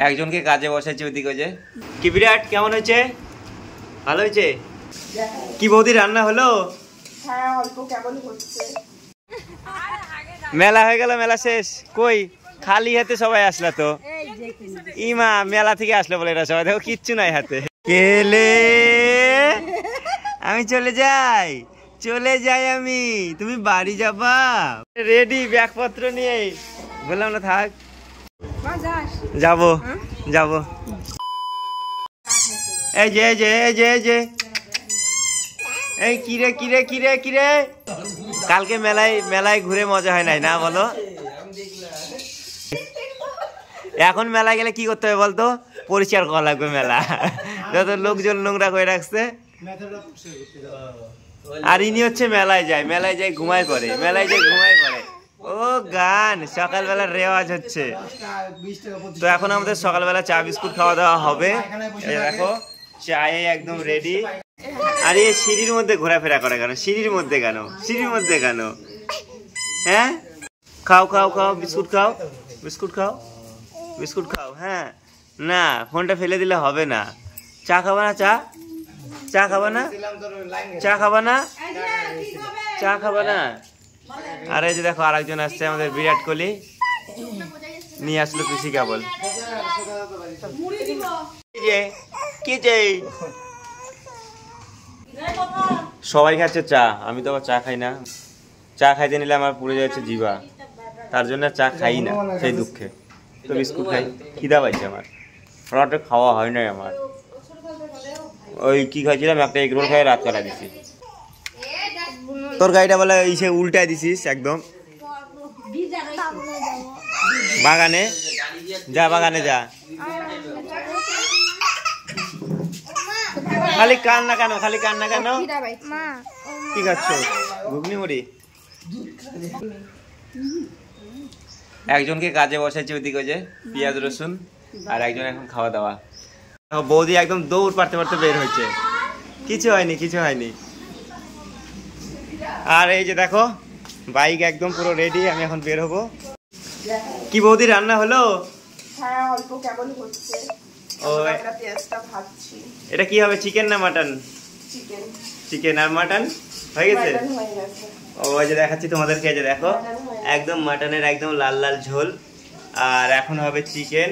একজনকে কাজে বসাইছে ওইদিকে। যে কি বিরাট, কেমন হয়েছে? ভালো হয়েছে? কি বৌদি রান্না হলো? হ্যাঁ অল্প কেমন হচ্ছে। মেলা হয়ে গেল, মেলা শেষ। কই খালি হাতে সবাই আসলা তো? ইমা মেলা থেকে আসলো বলে এরা সবাই, দেখো কিচ্ছু নাই হাতে। কেলে আমি চলে যাই, চলে যাই আমি, তুমি বাড়ি যাবা? রেডি ব্যাগপত্র নিয়ে। বললাম না থাক, যাবো যাবো। এই যে এই যে এই যে এই যে এই কিরে কিরে কিরে কিরে, কালকে মেলায় ঘুরে মজা হয় নাই না বলো? এখন মেলায় গেলে কি করতে হবে বলতো? পরিষ্কার করা লাগবে মেলা, যত লোকজন নোংরা করে রাখছে। আর ইনি হচ্ছে মেলায় যায় ঘুমায় পড়ে, মেলায় যায় ঘুমায় পড়ে। ও গান, সকালবেলা রেওয়াজ হচ্ছে। তো এখন আমাদের সকালবেলা চা বিস্কুট খাওয়া দাওয়া হবে। দেখো চায়ে একদম রেডি। আর এই সিঁড়ির মধ্যে ঘোরাফেরা করে কেন? সিঁড়ির মধ্যে কেন? সিঁড়ির মধ্যে কেন? হ্যাঁ খাও খাও খাও, বিস্কুট খাও, বিস্কুট খাও, বিস্কুট খাও। হ্যাঁ না, ফোনটা ফেলে দিলে হবে না। চা খাবা না? চা চা খাবা না? চা খাবা না? চা খাবা না? আর এই যে দেখো আরেকজন আসছে, আমাদের বিরাট কোহলি নিয়ে আসলো পিসি কেবল। কি চাই? সবাই খাচ্ছে চা, আমি তো আবার চা খাই না। চা খাইতে নিলে আমার পুড়ে যাচ্ছে জিভা, তার জন্য চা খাই না, সেই দুঃখে। তো বিস্কুট খাই, খিদা পাইছে আমার, রাতে খাওয়া হয় নাই আমার। ওই কি খাইছিলাম, একটা এগ রোল খাই রাত কাটা দিছি। তোর গাড়িটা বলে ইসে উল্টায় দিছিস একদম। বাগানে যা, বাগানে যা। খালি কান্না কেন? খালি কান্না কেন? কি খাচ্ছ? ঘুগনি মুড়ি? একজনকে কাজে বসাইছে ওইদিকে, যে পেঁয়াজ রসুন, আর একজন এখন খাওয়া দাওয়া। বৌদি একদম দৌড় পারতে পারতে বের হয়েছে, কিছু হয়নি কিছু হয়নি। আর এই যে দেখো বাইক একদম পুরো রেডি, আমি এখন বের হবো। কি বৌদি রান্না হলো? হ্যাঁ অল্প কেমন হচ্ছে। ও এটা কি হবে, চিকেন না মাটন? চিকেন। চিকেন আর মাটন হয়ে গেছে? ও এই যে দেখাচ্ছি তোমাদেরকে, এই যে দেখো একদম মাটনের একদম লাল লাল ঝোল। আর এখন হবে চিকেন।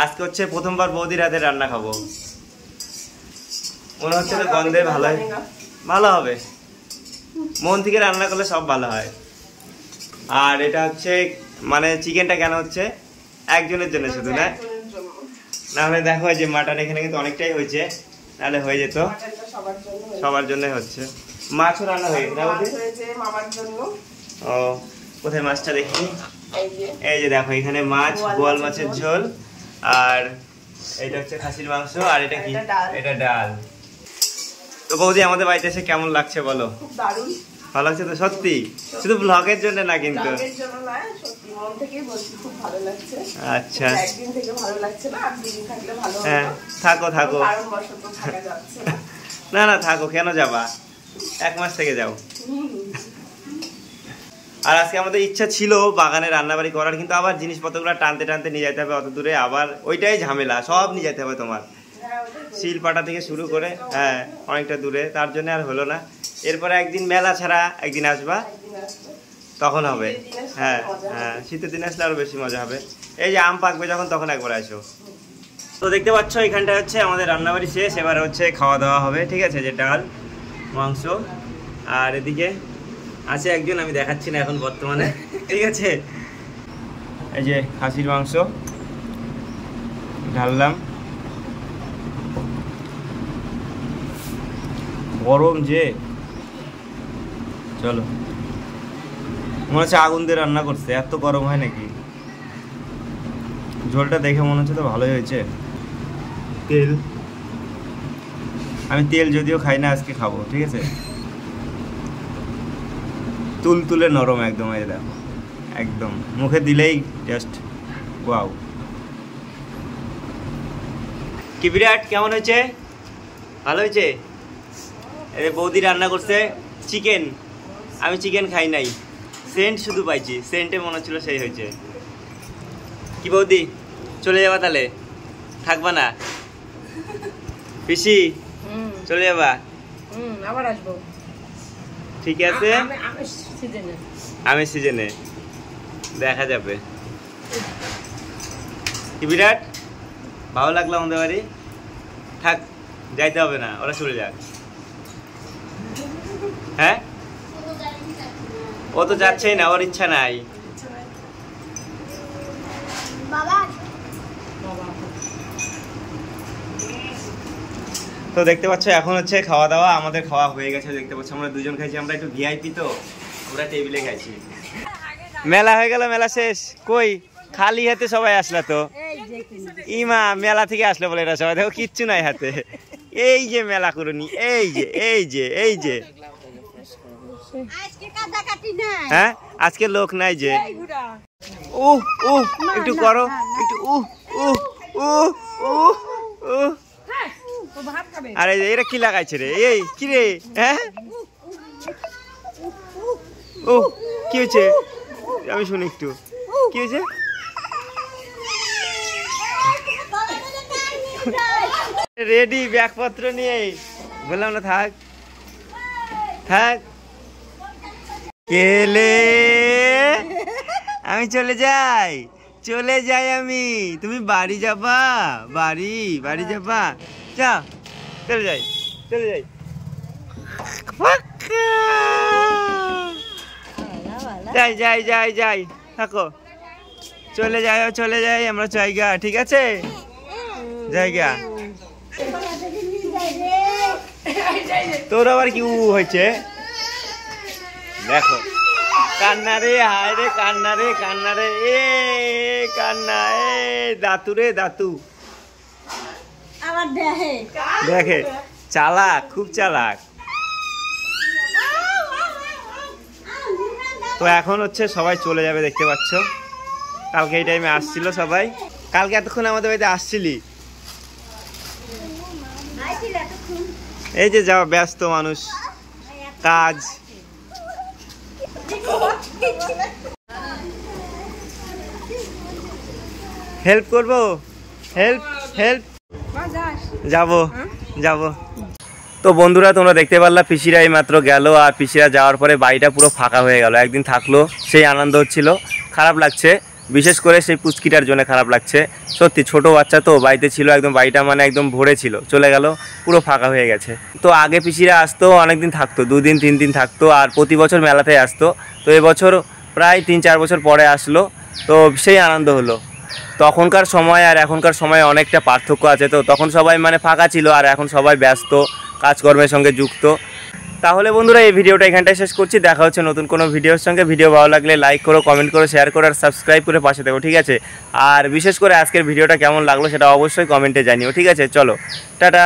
আজকে হচ্ছে প্রথমবার বৌদির হাতে রান্না খাবো, মনে হচ্ছে তো গন্ধে ভালো হবে। মন থেকে রান্না করলে সব ভালো হয়। আর এটা হচ্ছে মানে চিকেনটা কেন হচ্ছে একজনের জন্য শুধু, না নাহলে দেখো যে মাটন এখানে কিন্তু অনেকটাই হয়েছে, নাহলে হয়ে যেত। সবার জন্য হচ্ছে। মাছও রান্না হয়ে গেছে মামার জন্য। ও কোথায় মাছটা দেখি? এই যে দেখো এখানে মাছ, বোয়াল মাছের ঝোল, আর এটা হচ্ছে খাসির মাংস, আর এটা কি? এটা ডাল। তো বৌদি আমাদের বাড়িতে এসে কেমন লাগছে বলো? খুব দারুণ ভালো লাগছে তো? সত্যি? শুধু ব্লগের জন্য না কিন্তু? আচ্ছা হ্যাঁ থাকো থাকো। না না থাকো, কেন যাবা? 1 মাস থেকে যাও। আর আজকে আমাদের ইচ্ছা ছিল বাগানে রান্নাবাড়ি করার, কিন্তু আবার জিনিসপত্রগুলো টানতে টানতে নিয়ে যেতে হবে অত দূরে, আবার ওইটাই ঝামেলা, সব নিয়ে যেতে হবে তোমার, শিলপাটা থেকে শুরু করে। হ্যাঁ অনেকটা দূরে, তার জন্য আর হলো না। এরপরে একদিন মেলা ছাড়া একদিন আসবা, তখন হবে। হ্যাঁ হ্যাঁ শীতের দিন আসলে আরো বেশি মজা হবে। এই যে আম পাকবে যখন, তখন একবার আসো। তো দেখতে পাচ্ছ এখানটা হচ্ছে আমাদের রান্নাবাড়ি শেষ, এবার হচ্ছে খাওয়া দাওয়া হবে। ঠিক আছে, যে ডাল মাংস, আর এদিকে আছে একজন, আমি দেখাচ্ছি না এখন বর্তমানে। ঠিক আছে, এই যে খাসির মাংস ঢাললাম, গরম যে, চলো মনে হচ্ছে আগুন দিয়ে রান্না করছে, এত গরম হয় নাকি? ঝোলটা দেখে মনে হচ্ছে তো ভালোই হয়েছে। তেল, আমি তেল যদিও খাই না, আজকে খাবো। ঠিক আছে, তুলতুলে নরম একদম, এই দেখো একদম মুখে দিলেই জাস্ট ওয়াও। কি বিরাট, কেমন হয়েছে? ভালো হয়েছে? এই বৌদি রান্না করছে চিকেন, আমি চিকেন খাই নাই, সেন্ট শুধু পাইছি, সেন্টে মনে হচ্ছিল সেই হয়েছে। কি বৌদি চলে যাবা তাহলে, থাকবা না? পিসি চলে যাবা? আবার আসবো। ঠিক আছে, আমের সিজনে দেখা যাবে। কি বিরাট ভালো লাগলো আমাদের বাড়ি, থাক, যাইতে হবে না, ওরা চলে যাক। হ্যাঁ, ও তো যাচ্ছেই না, ওর ইচ্ছা নাই। তো দেখতে পাচ্ছ এখন হচ্ছে খাওয়া দাওয়া, আমাদের খাওয়া হয়ে গেছে। দেখতে পাচ্ছ আমরা দুজন খাইছি, আমরা একটু ভিআইপি তো, আমরা টেবিলে খাইছি। মেলা হয়ে গেল, মেলা শেষ। কই খালি হাতে সবাই আসলা তো? ইমা মেলা থেকে আসলে বলে এরা সবাই, দেখো কিচ্ছু নাই হাতে। এই যে মেলা করুনি, এই যে এই যে এই যে, হ্যাঁ আজকে লোক নাই যে। একটু করো, একটু আরে এরা কি লাগাইছে রে? এই কি রে? হ্যাঁ কি হয়েছে? আমি শুনি একটু, কি হয়েছে? রেডি ব্যাগপত্র নিয়ে বললাম না থাক থাক। কেলে আমি চলে যাই, চলে যাই আমি। তুমি বাড়ি যাবা? বাড়ি যাবা? যা, চলে যাই, চলে যাই। যাই যাই যাই যাই, থাকো, চলে যাই আমরা জায়গা। ঠিক আছে, জায়গা। তোর আবার কি হয়েছে? দেখো কান্না রে, হায় রে কান্না রে, কান্না রে, এ কান্না, এ দাতু রে দাতু। দেখে চালাক, খুব চালাক। তো এখন হচ্ছে সবাই চলে যাবে, দেখতে পাচ্ছ। কালকে এই টাইমে আসছিল সবাই, কালকে এতক্ষণ আমাদের বাড়িতে আসছিলি। এই যে যাও, ব্যস্ত মানুষ, কাজ। হেল্প করবো, হেল্প হেল্প, যাবো। তো বন্ধুরা তোমরা দেখতে পারলা পিসিরা এই মাত্র গেল, আর পিসিরা যাওয়ার পরে বাড়িটা পুরো ফাঁকা হয়ে গেল। একদিন থাকলো, সেই আনন্দ হচ্ছিল, খারাপ লাগছে, বিশেষ করে সেই পুচকিটার জন্য খারাপ লাগছে। সত্যি ছোট বাচ্চা তো বাড়িতে ছিল, একদম বাড়িটা মানে একদম ভরে ছিল, চলে গেল, পুরো ফাঁকা হয়ে গেছে। তো আগে পিসিরা আসতো, অনেকদিন থাকতো, 2 দিন 3 দিন থাকতো, আর প্রতি বছর মেলাতে আসতো। তো এবছর প্রায় 3-4 বছর পরে আসলো, তো সেই আনন্দ হলো। তখনকার সময় আর এখনকার সময় অনেকটা পার্থক্য আছে। তো তখন সবাই মানে ফাঁকা ছিল, আর এখন সবাই ব্যস্ত, কাজকর্মের সঙ্গে যুক্ত। তাহলে বন্ধুরা এই ভিডিওটা এখানটায় শেষ করছি, দেখা হচ্ছে নতুন কোনো ভিডিওর সঙ্গে। ভিডিও ভালো লাগলে লাইক করো, কমেন্ট করো, শেয়ার করো, আর সাবস্ক্রাইব করে পাশে থাকো, ঠিক আছে? আর বিশেষ করে আজকের ভিডিওটা কেমন লাগলো সেটা অবশ্যই কমেন্টে জানিও, ঠিক আছে? চলো টাটা।